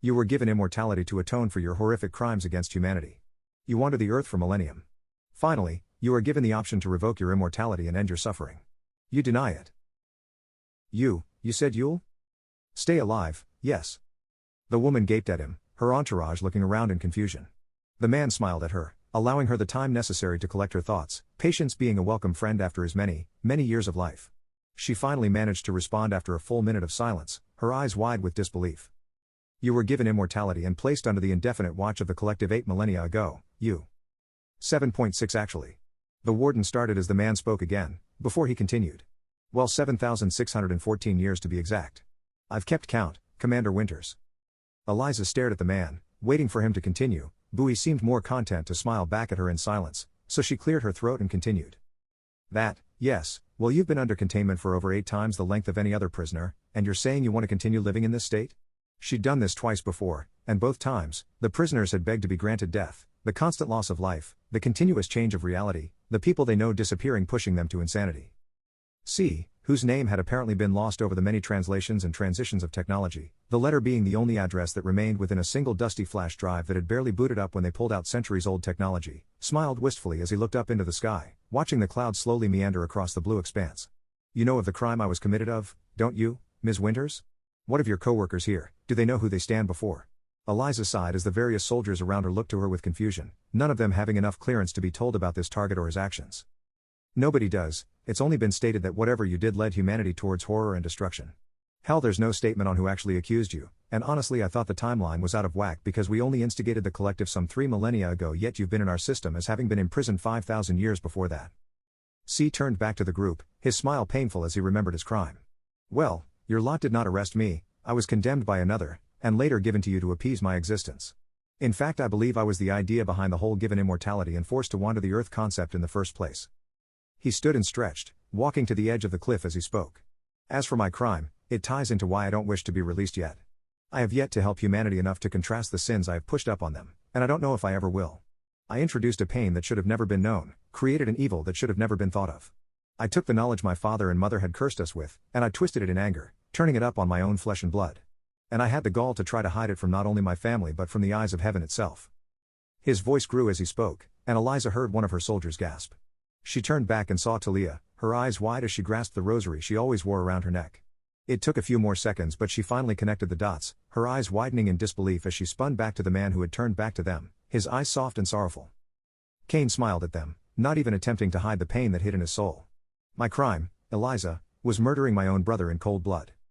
You were given immortality to atone for your horrific crimes against humanity. You wander the earth for millennium. Finally, you are given the option to revoke your immortality and end your suffering. You deny it. You said you'll stay alive, yes. The woman gaped at him, her entourage looking around in confusion. The man smiled at her, allowing her the time necessary to collect her thoughts, patience being a welcome friend after his many years of life. She finally managed to respond after a full minute of silence, her eyes wide with disbelief. You were given immortality and placed under the indefinite watch of the collective 8 millennia ago, you. 7.6 actually. The warden started as the man spoke again, before he continued. Well, 7,614 years to be exact. I've kept count, Commander Winters. Eliza stared at the man, waiting for him to continue, but he seemed more content to smile back at her in silence, so she cleared her throat and continued. Yes, well, you've been under containment for over 8 times the length of any other prisoner, and you're saying you want to continue living in this state? She'd done this twice before, and both times, the prisoners had begged to be granted death, the constant loss of life, the continuous change of reality, the people they know disappearing pushing them to insanity. C, whose name had apparently been lost over the many translations and transitions of technology, the letter being the only address that remained within a single dusty flash drive that had barely booted up when they pulled out centuries-old technology, smiled wistfully as he looked up into the sky, watching the clouds slowly meander across the blue expanse. You know of the crime I was committed of, don't you, Ms. Winters? What of your co-workers here, do they know who they stand before? Eliza sighed as the various soldiers around her looked to her with confusion, none of them having enough clearance to be told about this target or his actions. Nobody does, it's only been stated that whatever you did led humanity towards horror and destruction. Hell, there's no statement on who actually accused you, and honestly I thought the timeline was out of whack because we only instigated the collective some 3 millennia ago, yet you've been in our system as having been imprisoned 5,000 years before that. C turned back to the group, his smile painful as he remembered his crime. Well, your lot did not arrest me, I was condemned by another, and later given to you to appease my existence. In fact, I believe I was the idea behind the whole given immortality and forced to wander the earth concept in the first place. He stood and stretched, walking to the edge of the cliff as he spoke. As for my crime, it ties into why I don't wish to be released yet. I have yet to help humanity enough to contrast the sins I have pushed up on them, and I don't know if I ever will. I introduced a pain that should have never been known, created an evil that should have never been thought of. I took the knowledge my father and mother had cursed us with, and I twisted it in anger, turning it up on my own flesh and blood. And I had the gall to try to hide it from not only my family but from the eyes of heaven itself. His voice grew as he spoke, and Eliza heard one of her soldiers gasp. She turned back and saw Talia, her eyes wide as she grasped the rosary she always wore around her neck. It took a few more seconds, but she finally connected the dots, her eyes widening in disbelief as she spun back to the man who had turned back to them, his eyes soft and sorrowful. Cain smiled at them, not even attempting to hide the pain that hid in his soul. My crime, Eliza, was murdering my own brother in cold blood.